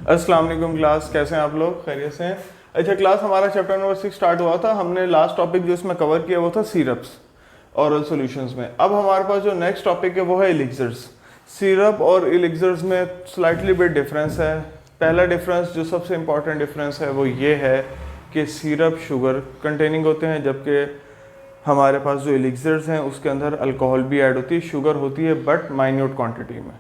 अस्सलाम वालेकुम क्लास, कैसे हैं आप लोग? खैरियत से हैं? अच्छा क्लास, हमारा चैप्टर नंबर 6 स्टार्ट हुआ था। हमने लास्ट टॉपिक जो इसमें कवर किया वो था सिरप्स ऑरल सॉल्यूशंस में। अब हमारे पास जो नेक्स्ट टॉपिक है वो है एलिक्सर्स। सिरप और एलिक्सर्स में स्लाइटली बिट डिफरेंस है। पहला डिफरेंस, जो सबसे इंपॉर्टेंट डिफरेंस है, वो ये है कि सिरप शुगर कंटेनिंग होते हैं, जबकि हमारे पास जो एलिक्सर्स हैं उसके अंदर अल्कोहल भी ऐड होती है, शुगर होती है बट माइन्यूट क्वांटिटी में।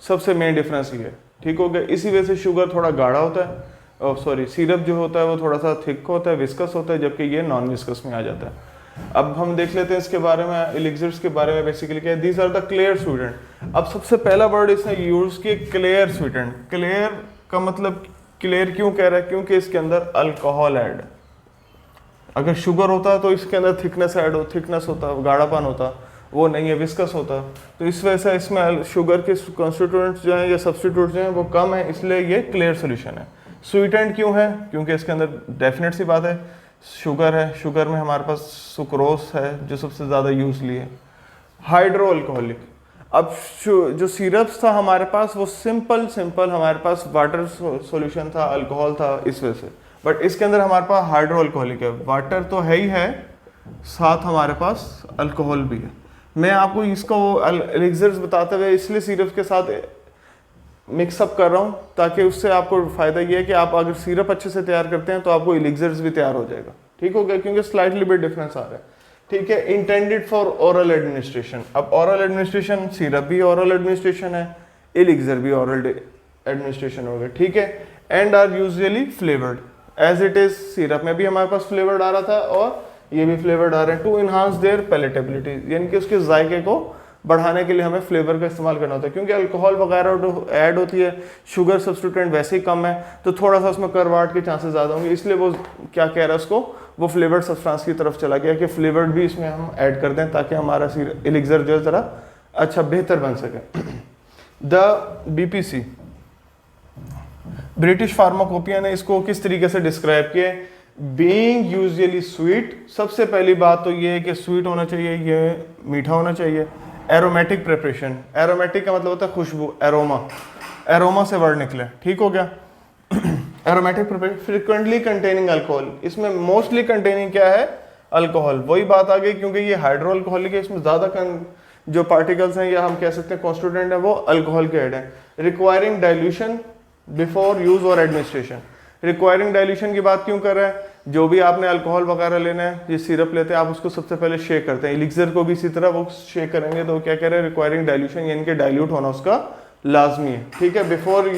सबसे मेन डिफरेंस ये है, ठीक हो गया। इसी वजह से शुगर थोड़ा गाढ़ा होता है, सिरप जो होता है वो थोड़ा सा थिक होता है, विस्कस होता है, जबकि ये नॉन विस्कस में आ जाता है। अब हम देख लेते हैं इसके बारे में, एलिक्सर्स के बारे में। बेसिकली क्या है, दीज आर द क्लियर स्वीटेंट। अब सबसे पहला वर्ड इसने यूज किया क्लियर स्वीटेंट। क्लियर का मतलब क्लियर क्यों कह रहा है? क्योंकि इसके अंदर अल्कोहल ऐड है। अगर शुगर होता तो इसके अंदर थिकनेस होता, गाढ़ापन होता, वो नहीं है, विस्कस होता। तो इस वजह से इसमें शुगर के कॉन्स्टिट्यूएंट्स जो हैं या सब्स्टिट्यूट्स जो हैं वो कम है, इसलिए ये क्लियर सोल्यूशन है। स्वीटेंड क्यों है? क्योंकि इसके अंदर डेफिनेट सी बात है शुगर है। शुगर में हमारे पास सुक्रोस है जो सबसे ज़्यादा यूज लिए। Hydro alcoholic. अब जो सिरप्स था हमारे पास वो सिंपल हमारे पास वाटर सॉल्यूशन था, अल्कोहल था, इस वजह से। बट इसके अंदर हमारे पास हाइड्रो अल्कोहलिक है। वाटर तो है ही है, साथ हमारे पास अल्कोहल भी है। मैं आपको इसको एलिक्सर्स बताते हुए इसलिए सिरप के साथ मिक्सअप कर रहा हूँ ताकि उससे आपको फ़ायदा ये है कि आप अगर सिरप अच्छे से तैयार करते हैं तो आपको एलिक्सर्स भी तैयार हो जाएगा। ठीक हो गया? क्योंकि स्लाइटली बिट डिफरेंस आ रहा है। ठीक है। Intended for oral administration. अब ओरल एडमिनिस्ट्रेशन, सिरप भी ओरल एडमिनिस्ट्रेशन है, एलिक्सर भी ओरल एडमिनिस्ट्रेशन हो गया। ठीक है। And are usually flavoured as it is. Syrup में भी हमारे पास फ्लेवर्ड आ रहा था और ये भी फ्लेवर्ड आ रहे हैं, टू इन्हांस देयर पैलेटेबिलिटी, यानी कि उसके जायके को बढ़ाने के लिए हमें फ्लेवर का इस्तेमाल करना होता है। क्योंकि अल्कोहल वगैरह ऐड होती है, शुगर सब्स्टिट्यूएंट वैसे ही कम है, तो थोड़ा सा उसमें करवाहट के चांसेस ज़्यादा होंगे। इसलिए वो क्या कह रहा है, उसको वो फ्लेवर्ड सब्सटेंस की तरफ चला गया कि फ्लेवर्ड भी इसमें हम ऐड कर दें ताकि हमारा एलिक्सर जो है ज़रा अच्छा बेहतर बन सके। द BPC, ब्रिटिश फार्माकोपिया ने इसको किस तरीके से डिस्क्राइब किया? Being usually sweet. सबसे पहली बात तो ये है कि स्वीट होना चाहिए, ये मीठा होना चाहिए। एरोमेटिक प्रिपरेशन, एरोमेटिक का मतलब होता है खुशबू, एरोमा, एरोमा से वर्ड निकले। ठीक हो गया? Aromatic preparation. Frequently containing alcohol, इसमें मोस्टली कंटेनिंग क्या है? अल्कोहल। वही बात आ गई, क्योंकि ये हाइड्रो अल्कोहलिक है, इसमें ज़्यादा जो पार्टिकल्स हैं या हम कह सकते हैं कॉन्स्टिट्यूएंट है वो अल्कोहल के ऐड है। रिक्वायरिंग डाइल्यूशन बिफोर यूज और एडमिनिस्ट्रेशन। रिक्वायरिंग डाइल्यूशन की बात क्यों कर रहा है? जो भी आपने अल्कोहल वगैरह लेना है, ये सिरप लेते हैं, आप उसको सबसे पहले शेक करते हैं। एलिक्सर को भी इसी तरह वो शेक करेंगे, तो क्या कह रहे हैं? रिक्वायरिंग डाइल्यूशन, यानी कि डाइल्यूट होना उसका लाजमी है। ठीक है। बिफोर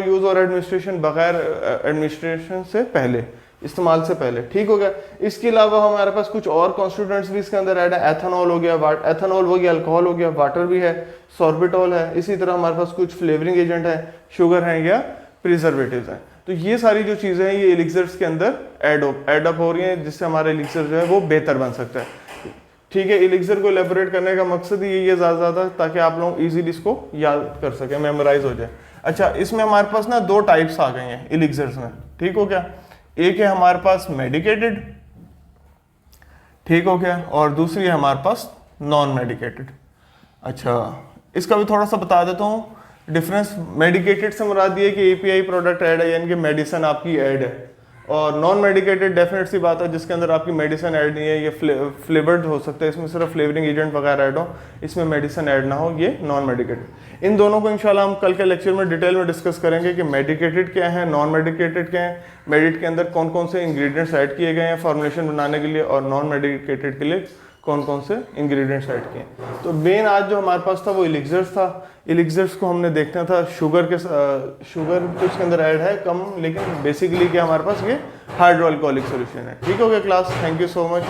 यूज और एडमिनिस्ट्रेशन, बगैर एडमिनिस्ट्रेशन से पहले, इस्तेमाल से पहले। ठीक हो गया? इसके अलावा हमारे पास कुछ और कॉन्स्टिट्यूएंट्स भी इसके अंदर ऐड है। एथेनॉल हो गया, एथेनॉल हो गया, अल्कोहल हो गया, वाटर भी है, सॉर्बिटॉल है। इसी तरह हमारे पास कुछ फ्लेवरिंग एजेंट है, शुगर है या प्रिजर्वेटिव्स हैं। तो ये सारी जो चीज़ें हैं ये एलिक्सर्स के अंदर एडअप हो रही हैं, जिससे हमारा एलिक्सर जो है वो बेहतर बन सकता है। ठीक है। एलिक्सर को एलेबोरेट करने का मकसद ही यही है ज़्यादा ताकि आप लोग इजीली इसको याद कर सकें, मेमोराइज हो जाए। अच्छा, इसमें हमारे पास ना दो टाइप्स आ गए हैं एलिक्सर्स में। ठीक हो गया? एक है हमारे पास मेडिकेटेड, ठीक हो गया, और दूसरी है हमारे पास नॉन मेडिकेटेड। अच्छा, इसका भी थोड़ा सा बता देता हूँ डिफरेंस। मेडिकेटेड से मुराद ये कि API प्रोडक्ट ऐड है, यानी कि मेडिसिन आपकी ऐड है, और नॉन मेडिकेटेड डेफिनेट सी बात है जिसके अंदर आपकी मेडिसिन ऐड नहीं है, ये फ्लेवर्ड हो सकता है, इसमें सिर्फ फ्लेवरिंग एजेंट वगैरह ऐड हो, इसमें मेडिसिन ऐड ना हो, ये नॉन मेडिकेटेड। इन दोनों को इंशाल्लाह हम कल के लेक्चर में डिटेल में डिस्कस करेंगे कि मेडिकेटेड क्या है, नॉन मेडिकेटेड क्या है, मेडिट के अंदर कौन कौन से इंग्रेडिएंट्स ऐड किए गए हैं फॉर्मुलेशन बनाने के लिए, और नॉन मेडिकेटेड के लिए कौन कौन से इंग्रेडिएंट्स ऐड किए। तो मेन आज जो हमारे पास था वो एलिक्सर्स था। एलिक्सर्स को हमने देखना था, शुगर तो इसके अंदर ऐड है कम, लेकिन बेसिकली क्या हमारे पास ये हाइड्रो अल्कोहलिक सॉल्यूशन है। ठीक हो गया class? Thank you so much.